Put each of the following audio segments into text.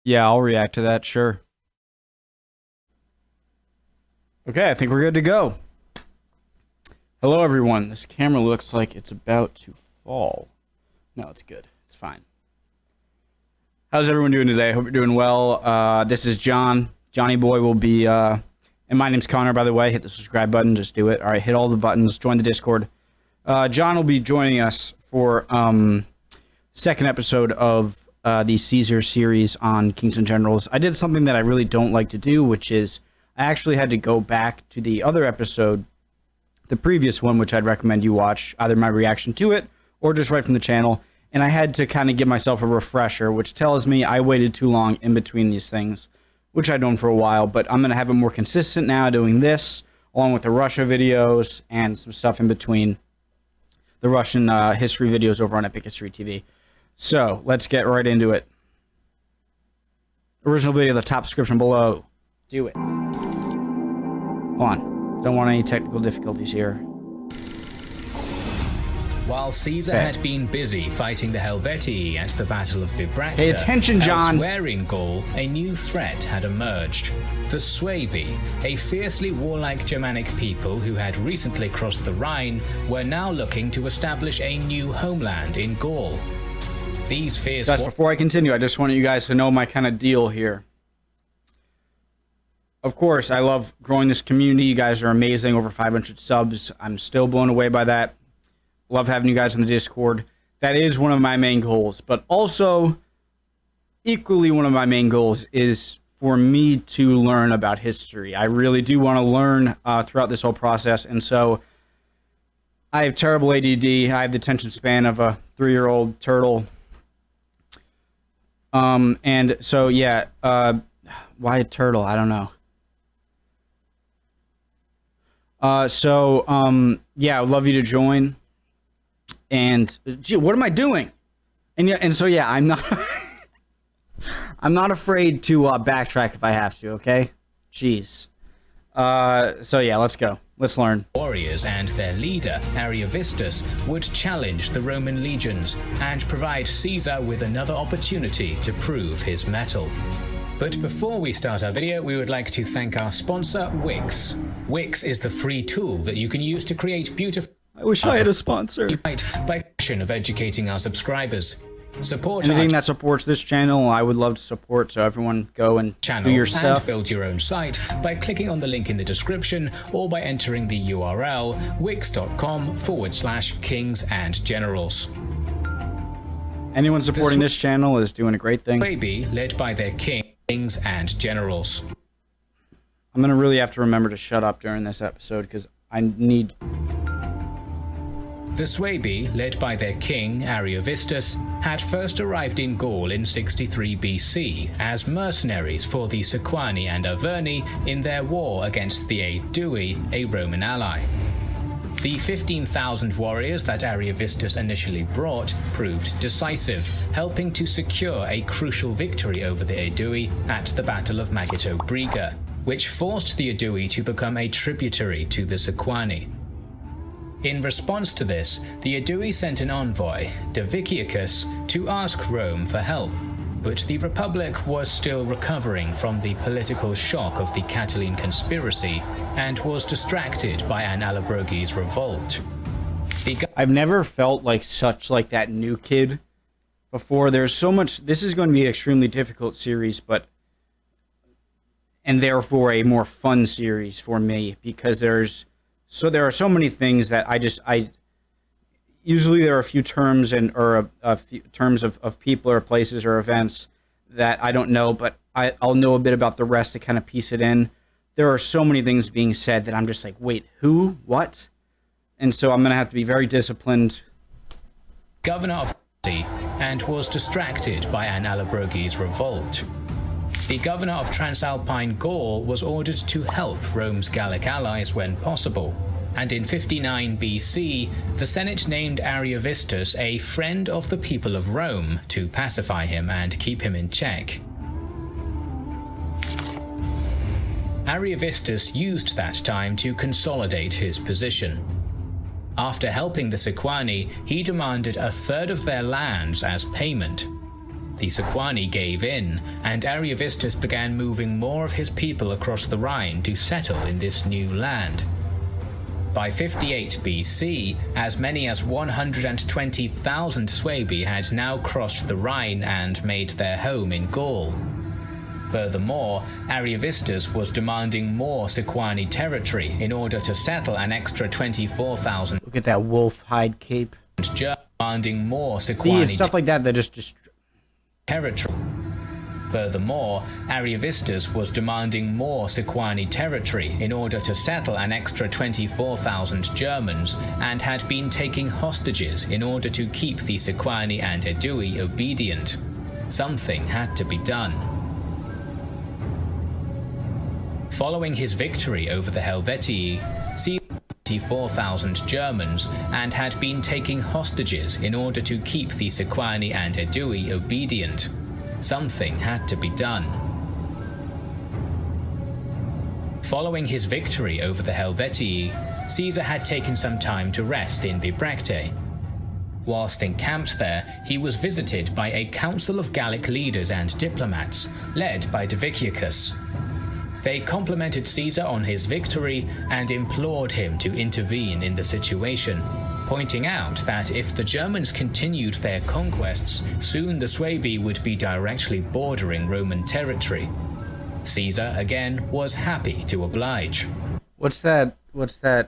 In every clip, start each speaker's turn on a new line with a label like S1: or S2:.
S1: Yeah, I'll react to that, sure. Okay, I think we're good to go. Hello, everyone. This camera looks like it's about to fall. No, it's good. It's fine. How's everyone doing today? Hope you're doing well. This is John. Johnny Boy will be, and my name's Connor, by the way. Hit the subscribe button. Just do it. All right, hit all the buttons. Join the Discord. John will be joining us for second episode of the Caesar series on Kings and Generals. I did something that I really don't like to do, which is I actually had to go back to the other episode, the previous one, which I'd recommend you watch, either my reaction to it or just right from the channel. And I had to kind of give myself a refresher, which tells me I waited too long in between these things, which I've done for a while. But I'm going to have it more consistent now doing this, along with the Russia videos and some stuff in between the Russian history videos over on Epic History TV. So let's get right into it. Original video, the top description below. Do it. Hold on. Don't want any technical difficulties here.
S2: While Caesar had been busy fighting the Helvetii at the Battle of Bibracte,
S1: pay attention, John.
S2: Elsewhere in Gaul, a new threat had emerged. The Suebi, a fiercely warlike Germanic people who had recently crossed the Rhine, were now looking to establish a new homeland in Gaul. These fierce...
S1: Just before I continue, I just want you guys to know my kind of deal here. Of course, I love growing this community. You guys are amazing. Over 500 subs. I'm still blown away by that. Love having you guys in the Discord. That is one of my main goals. But also, equally one of my main goals is for me to learn about history. I really do want to learn throughout this whole process. And so, I have terrible ADD. I have the attention span of a 3-year-old turtle. And so, yeah. Why a turtle? I don't know. Yeah, I would love you to join. And gee, what am I doing? And yeah, and so yeah, I'm not I'm not afraid to backtrack if I have to, okay? Jeez. So yeah, let's go. Let's learn.
S2: Warriors and their leader, Ariovistus, would challenge the Roman legions and provide Caesar with another opportunity to prove his mettle. But before we start our video, we would like to thank our sponsor, Wix. Wix is the free tool that you can use to create beautiful...
S1: I wish I had a sponsor.
S2: ...by action of educating our subscribers. Support
S1: anything that supports this channel, I would love to support, so everyone go and
S2: channel
S1: do your stuff.
S2: And build your own site by clicking on the link in the description or by entering the URL wix.com/kingsandgenerals.
S1: Anyone supporting this channel is doing a great thing.
S2: Baby led by their kings and generals.
S1: I'm gonna really have to remember to shut up during this episode because I need...
S2: The Suebi, led by their king, Ariovistus, had first arrived in Gaul in 63 BC as mercenaries for the Sequani and Averni in their war against the Aedui, a Roman ally. The 15,000 warriors that Ariovistus initially brought proved decisive, helping to secure a crucial victory over the Aedui at the Battle of Magito Briga, which forced the Aedui to become a tributary to the Sequani. In response to this, the Aedui sent an envoy, Diviciacus, to ask Rome for help, but the Republic was still recovering from the political shock of the Catiline conspiracy and was distracted by an Allobroges revolt.
S1: I've never felt like that new kid before. There's so much... This is going to be an extremely difficult series, and therefore a more fun series for me, because there are so many things that usually there are a few terms or a few terms of people or places or events that I don't know, but I'll know a bit about the rest to kind of piece it in. There are so many things being said that I'm just like, wait, who, what? And so I'm going to have to be very disciplined.
S2: Governor of and was distracted by an Allobroges revolt. The governor of Transalpine Gaul was ordered to help Rome's Gallic allies when possible, and in 59 BC, the Senate named Ariovistus a friend of the people of Rome to pacify him and keep him in check. Ariovistus used that time to consolidate his position. After helping the Sequani, he demanded a third of their lands as payment. The Sequani gave in, and Ariovistus began moving more of his people across the Rhine to settle in this new land. By 58 BC, as many as 120,000 Suebi had now crossed the Rhine and made their home in Gaul. Furthermore, Ariovistus was demanding more Sequani territory in order to settle an extra 24,000.
S1: Look at that wolf hide cape.
S2: Demanding more Sequani.
S1: See, it's stuff like that that just
S2: territory. Furthermore, Ariovistus was demanding more Sequani territory in order to settle an extra 24,000 Germans and had been taking hostages in order to keep the Sequani and Aedui obedient. Something had to be done. Following his victory over the Helvetii, Caesar had 24,000 Germans and had been taking hostages in order to keep the Sequani and Aedui obedient. Something had to be done. Following his victory over the Helvetii, Caesar had taken some time to rest in Bibracte. Whilst encamped there, he was visited by a council of Gallic leaders and diplomats, led by Diviciacus. They complimented Caesar on his victory and implored him to intervene in the situation, pointing out that if the Germans continued their conquests, soon the Suebi would be directly bordering Roman territory. Caesar, again, was happy to oblige.
S1: What's that? I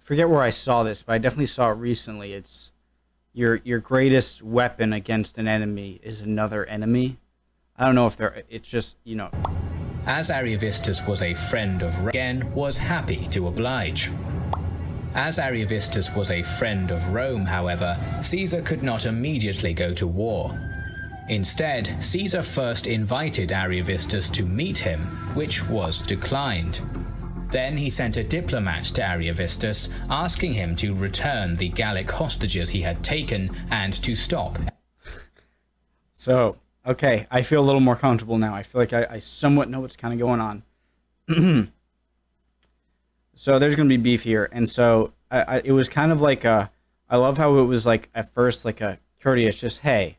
S1: forget where I saw this, but I definitely saw it recently. It's your greatest weapon against an enemy is another enemy. I don't know if it's just, you know.
S2: As Ariovistus was a friend of Rome, again was happy to oblige. As Ariovistus was a friend of Rome, however, Caesar could not immediately go to war. Instead, Caesar first invited Ariovistus to meet him, which was declined. Then he sent a diplomat to Ariovistus, asking him to return the Gallic hostages he had taken and to stop.
S1: So, okay, I feel a little more comfortable now. I feel like I somewhat know what's kind of going on. So there's going to be beef here. And so it was kind of like I love how it was like at first like a courteous, just, hey,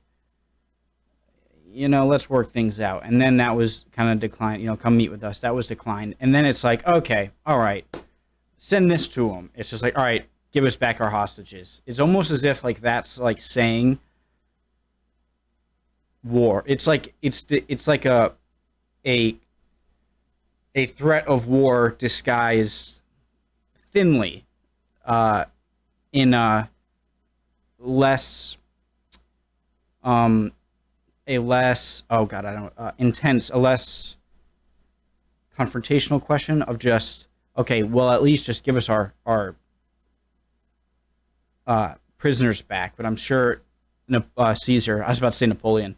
S1: you know, let's work things out. And then that was kind of declined, you know, come meet with us. That was declined. And then it's like, okay, all right, send this to him. It's just like, all right, give us back our hostages. It's almost as if like that's like saying war. It's like like a threat of war disguised thinly in a less intense, a less confrontational question of just, okay, well, at least just give us our prisoners back. But I'm sure Caesar, I was about to say Napoleon,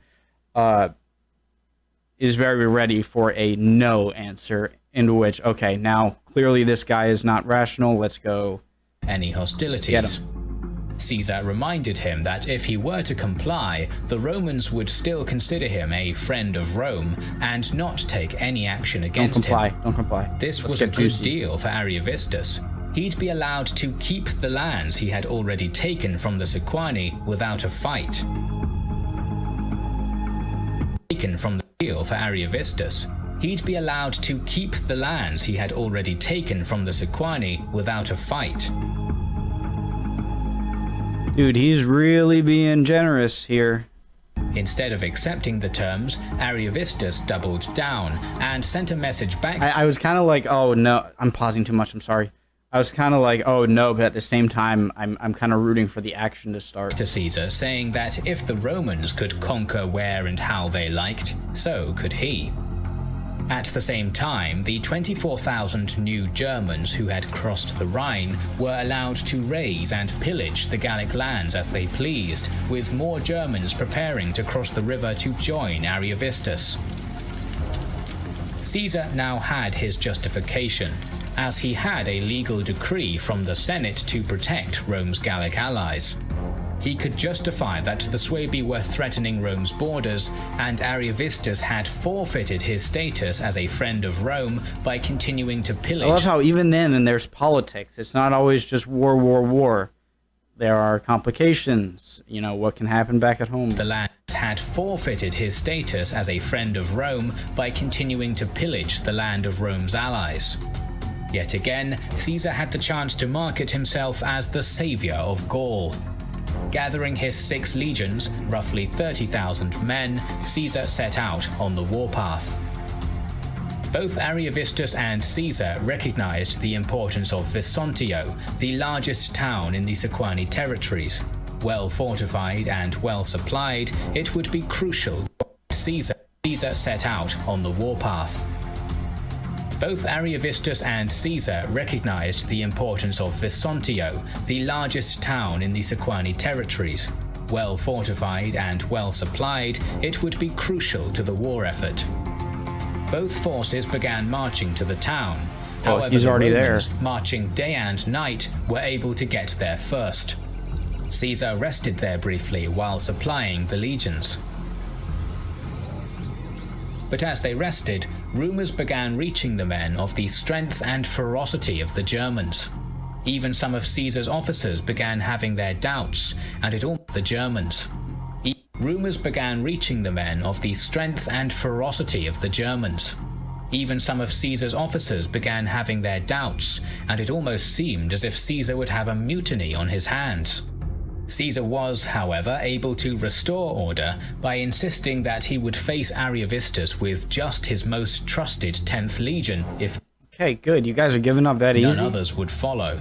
S1: is very ready for a no answer, into which, okay, now clearly this guy is not rational, let's go.
S2: Any hostilities. Caesar reminded him that if he were to comply, the Romans would still consider him a friend of Rome and not take any action against him.
S1: Don't comply.
S2: This was a good deal for Ariovistus. He'd be allowed to keep the lands he had already taken from the Sequani without a fight. Taken from the deal for Ariovistus. He'd be allowed to keep the lands he had already taken from the Sequani without a fight.
S1: Dude, he's really being generous here.
S2: Instead of accepting the terms, Ariovistus doubled down and sent a message back.
S1: I was kind of like, oh no, I'm pausing too much, I'm sorry. I was kind of like, oh no, but at the same time, I'm kind of rooting for the action to start.
S2: To Caesar, saying that if the Romans could conquer where and how they liked, so could he. At the same time, the 24,000 new Germans who had crossed the Rhine were allowed to raise and pillage the Gallic lands as they pleased, with more Germans preparing to cross the river to join Ariovistus. Caesar now had his justification, as he had a legal decree from the Senate to protect Rome's Gallic allies. He could justify that the Suebi were threatening Rome's borders, and Ariovistus had forfeited his status as a friend of Rome by continuing to pillage.
S1: I love how even then, and there's politics. It's not always just war. There are complications. You know, what can happen back at home.
S2: The lands had forfeited his status as a friend of Rome by continuing to pillage the land of Rome's allies. Yet again, Caesar had the chance to market himself as the savior of Gaul. Gathering his 6 legions, roughly 30,000 men, Caesar set out on the warpath. Both Ariovistus and Caesar recognized the importance of Vesontio, the largest town in the Sequani territories. Well fortified and well supplied, it would be crucial. Caesar set out on the warpath. Both Ariovistus and Caesar recognized the importance of Vesontio, the largest town in the Sequani territories. Well fortified and well supplied, it would be crucial to the war effort. Both forces began marching to the town. However,
S1: he's already
S2: the
S1: there.
S2: Romans, marching day and night, were able to get there first. Caesar rested there briefly while supplying the legions. But as they rested, rumors began reaching the men of the strength and ferocity of the Germans. Even some of Caesar's officers began having their doubts, and it all the Germans. Rumors began reaching the men of the strength and ferocity of the Germans. Even some of Caesar's officers began having their doubts, and it almost seemed as if Caesar would have a mutiny on his hands. Caesar was, however, able to restore order by insisting that he would face Ariovistus with just his most trusted 10th Legion if
S1: Okay, good. You guys are giving up that easy?
S2: none others would follow.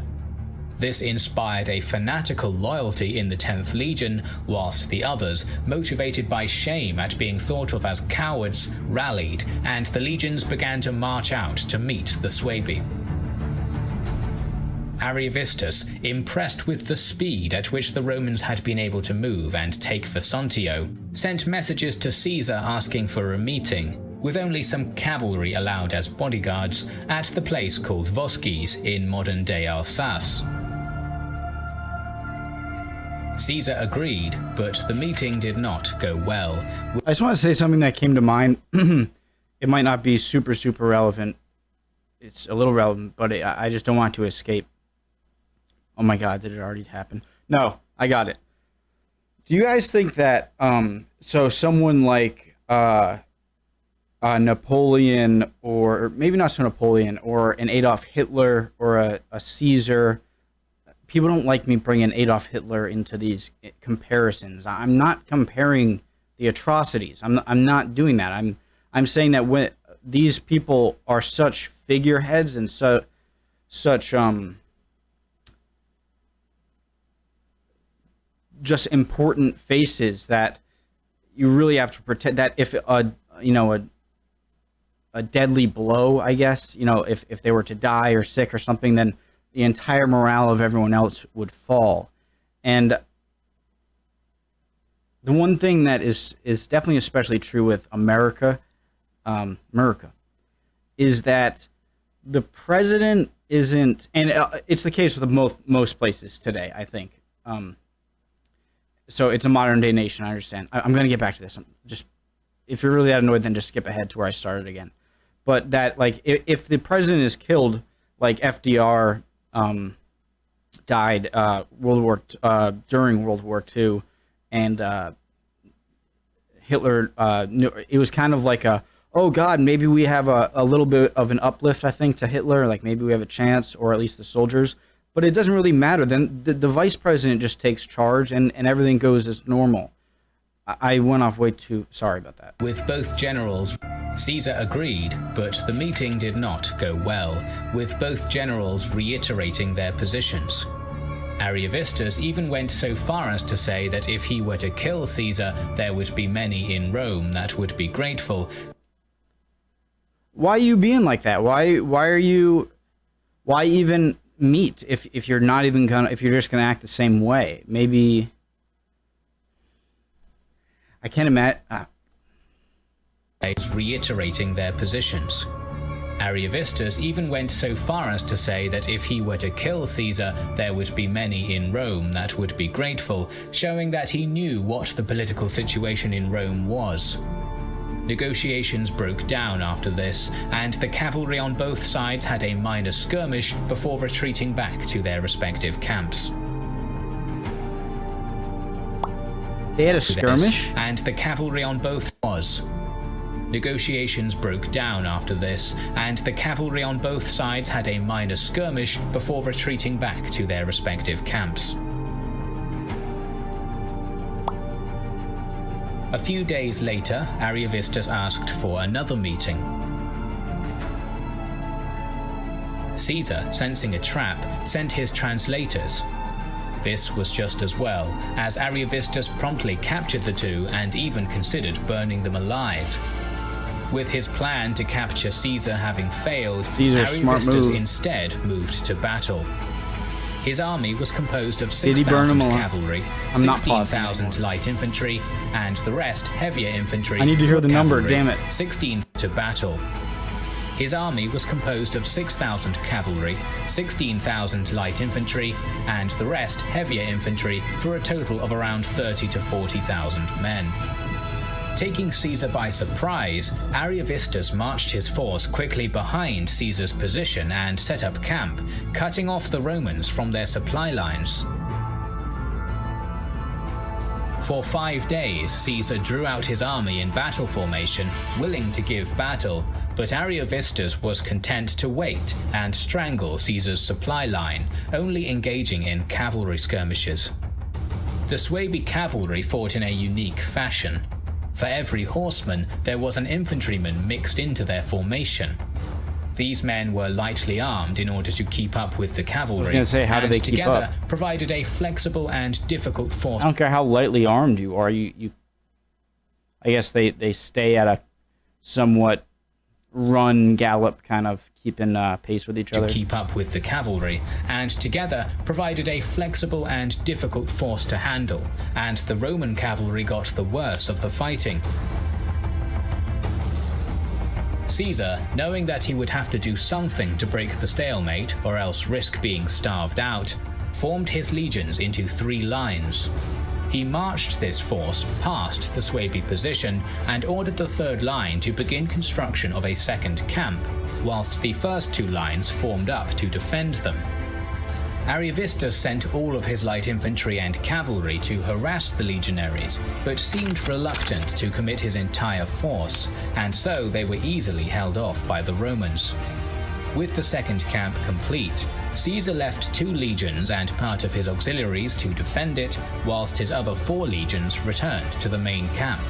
S2: This inspired a fanatical loyalty in the 10th Legion, whilst the others, motivated by shame at being thought of as cowards, rallied, and the legions began to march out to meet the Suebi. Ariovistus, impressed with the speed at which the Romans had been able to move and take Vesontio, sent messages to Caesar asking for a meeting, with only some cavalry allowed as bodyguards, at the place called Vosges in modern-day Alsace. Caesar agreed, but the meeting did not go well.
S1: I just want to say something that came to mind. It might not be super relevant. It's a little relevant, but I just don't want to escape. Oh my god, did it already happen? No, I got it. Do you guys think that so someone like Napoleon, or maybe not so Napoleon, or an Adolf Hitler, or a Caesar, people don't like me bringing Adolf Hitler into these comparisons. I'm not comparing the atrocities. I'm not doing that. I'm saying that when these people are such figureheads and such just important faces, that you really have to protect that. If a deadly blow, I guess, if they were to die or sick or something, then the entire morale of everyone else would fall. And the one thing that is definitely especially true with America, is that the president isn't, and it's the case with most places today, I think. So it's a modern day nation, I understand. I'm going to get back to this. Just, if you're really that annoyed, then just skip ahead to where I started again. But that, like, if the president is killed, like FDR died during World War II, and Hitler, it was kind of like oh God, maybe we have a little bit of an uplift, I think, to Hitler, like maybe we have a chance, or at least the soldiers. But it doesn't really matter. Then the vice president just takes charge, and everything goes as normal. I went off way too... Sorry about that.
S2: With both generals, Caesar agreed, but the meeting did not go well, with both generals reiterating their positions. Ariovistus even went so far as to say that if he were to kill Caesar, there would be many in Rome that would be grateful.
S1: Why are you being like that? Why even meet if you're not even gonna, if you're just gonna act the same way? Maybe I can't imagine.
S2: Reiterating their positions. Ariovistus even went so far as to say that if he were to kill Caesar, there would be many in Rome that would be grateful, showing that he knew what the political situation in Rome was. Negotiations broke down after this, and the cavalry on both sides had a minor skirmish before retreating back to their respective camps.
S1: They had a skirmish?
S2: And the cavalry on both was. Negotiations broke down after this, and the cavalry on both sides had a minor skirmish before retreating back to their respective camps. A few days later, Ariovistus asked for another meeting. Caesar, sensing a trap, sent his translators. This was just as well, as Ariovistus promptly captured the two and even considered burning them alive. With his plan to capture Caesar having failed, Ariovistus instead moved to battle. His army was composed of 6,000 cavalry, 16,000 light infantry, and the rest heavier infantry.
S1: I need to hear the number, damn it.
S2: 16 to battle. His army was composed of 6,000 cavalry, 16,000 light infantry, and the rest heavier infantry, for a total of around 30 to 40,000 men. Taking Caesar by surprise, Ariovistus marched his force quickly behind Caesar's position and set up camp, cutting off the Romans from their supply lines. For 5 days, Caesar drew out his army in battle formation, willing to give battle, but Ariovistus was content to wait and strangle Caesar's supply line, only engaging in cavalry skirmishes. The Suebi cavalry fought in a unique fashion. For every horseman, there was an infantryman mixed into their formation. These men were lightly armed in order to keep up with the cavalry.
S1: I was going to say, how do they keep up?
S2: Together provided a flexible and difficult force.
S1: I don't care how lightly armed you are. I guess they stay at a somewhat run gallop, kind of keeping pace with each other.
S2: To keep up with the cavalry, and together provided a flexible and difficult force to handle, and the Roman cavalry got the worst of the fighting. Caesar, knowing that he would have to do something to break the stalemate or else risk being starved out, formed his legions into 3 lines. He marched this force past the Suebi position and ordered the 3rd line to begin construction of a 2nd camp, whilst the first 2 lines formed up to defend them. Ariovistus sent all of his light infantry and cavalry to harass the legionaries, but seemed reluctant to commit his entire force, and so they were easily held off by the Romans. With the 2nd camp complete, Caesar left 2 legions and part of his auxiliaries to defend it, whilst his other 4 legions returned to the main camp.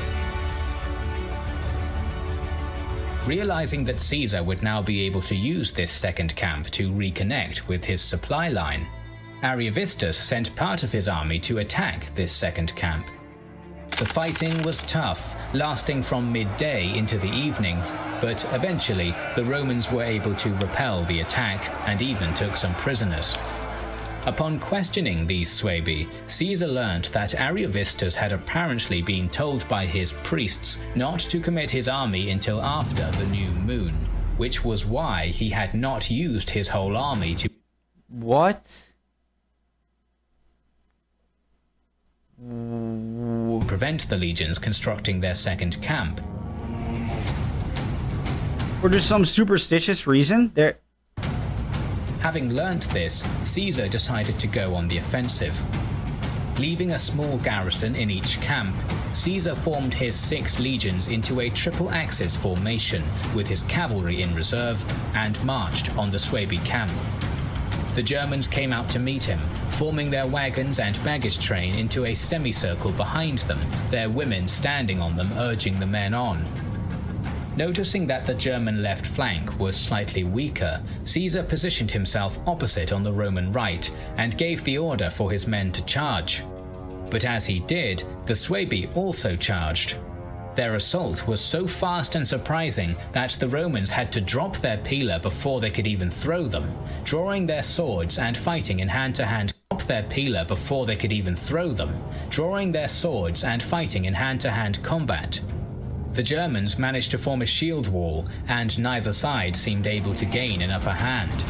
S2: Realizing that Caesar would now be able to use this 2nd camp to reconnect with his supply line, Ariovistus sent part of his army to attack this 2nd camp. The fighting was tough, lasting from midday into the evening, but eventually the Romans were able to repel the attack and even took some prisoners. Upon questioning these Suebi, Caesar learned that Ariovistus had apparently been told by his priests not to commit his army until after the new moon, which was why he had not used his whole army to prevent the legions constructing their 2nd camp.
S1: For just some superstitious reason?
S2: Having learnt this, Caesar decided to go on the offensive. Leaving a small garrison in each camp, Caesar formed his 6 legions into a triple-axis formation with his cavalry in reserve and marched on the Suebi camp. The Germans came out to meet him, forming their wagons and baggage train into a semicircle behind them, their women standing on them urging the men on. Noticing that the German left flank was slightly weaker, Caesar positioned himself opposite on the Roman right and gave the order for his men to charge. But as he did, the Suebi also charged. Their assault was so fast and surprising that the Romans had to drop their pila before they could even throw them, drawing their swords and fighting in hand-to-hand combat. The Germans managed to form a shield wall, and neither side seemed able to gain an upper hand.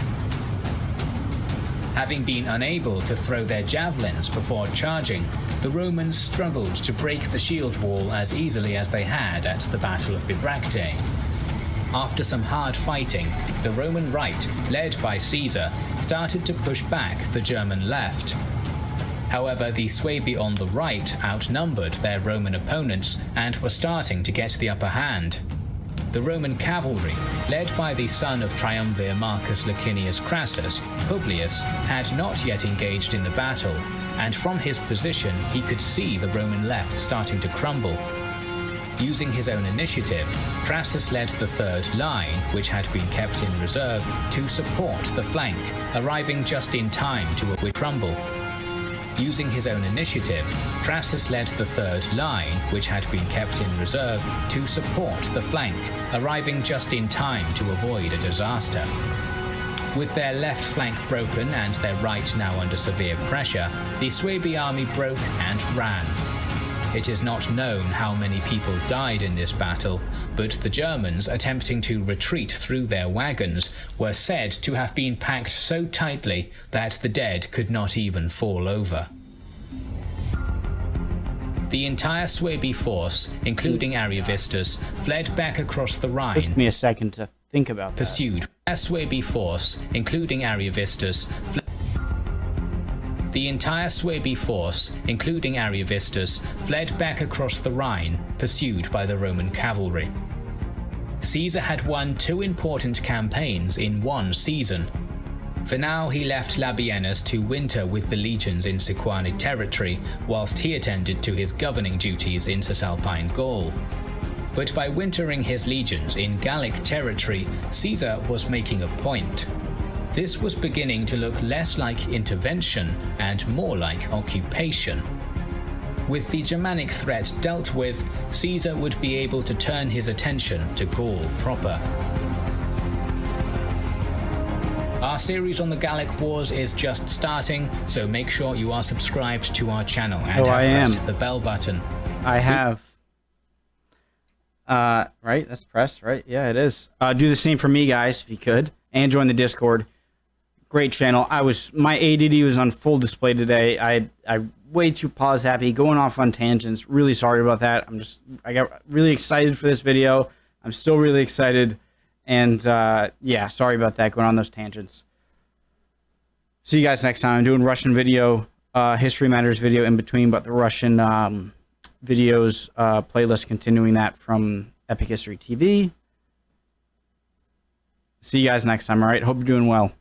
S2: Having been unable to throw their javelins before charging, the Romans struggled to break the shield wall as easily as they had at the Battle of Bibracte. After some hard fighting, the Roman right, led by Caesar, started to push back the German left. However, the Suebi on the right outnumbered their Roman opponents and were starting to get the upper hand. The Roman cavalry, led by the son of Triumvir Marcus Licinius Crassus, Publius, had not yet engaged in the battle, and from his position he could see the Roman left starting to crumble. Using his own initiative, Crassus led the third line, which had been kept in reserve, to support the flank, arriving just in time to crumble. Using his own initiative, Crassus led the third line, which had been kept in reserve, to support the flank, arriving just in time to avoid a disaster. With their left flank broken and their right now under severe pressure, the Suebi army broke and ran. It is not known how many people died in this battle, but the Germans attempting to retreat through their wagons were said to have been packed so tightly that the dead could not even fall over. The entire Suebi force, including Ariovistus, fled back across the Rhine.
S1: Took me a second to think about that.
S2: Pursued. The Suebi force, including Ariovistus, The entire Suebi force, including Ariovistus, fled back across the Rhine, pursued by the Roman cavalry. Caesar had won 2 important campaigns in one season. For now, he left Labienus to winter with the legions in Sequani territory, whilst he attended to his governing duties in Cisalpine Gaul. But by wintering his legions in Gallic territory, Caesar was making a point. This was beginning to look less like intervention and more like occupation. With the Germanic threat dealt with, Caesar would be able to turn his attention to Gaul proper. Our series on the Gallic Wars is just starting, so make sure you are subscribed to our channel and have pressed the bell button.
S1: I have. Right? That's pressed, right? Yeah, it is. Do the same for me, guys, if you could. And join the Discord. Great channel. My ADD was on full display today. I way too pause happy, going off on tangents. Really sorry about that. I got really excited for this video. I'm still really excited. And yeah, sorry about that, going on those tangents. See you guys next time. I'm doing Russian video, History Matters video in between, but the Russian videos playlist, continuing that from Epic History TV. See you guys next time, all right? Hope you're doing well.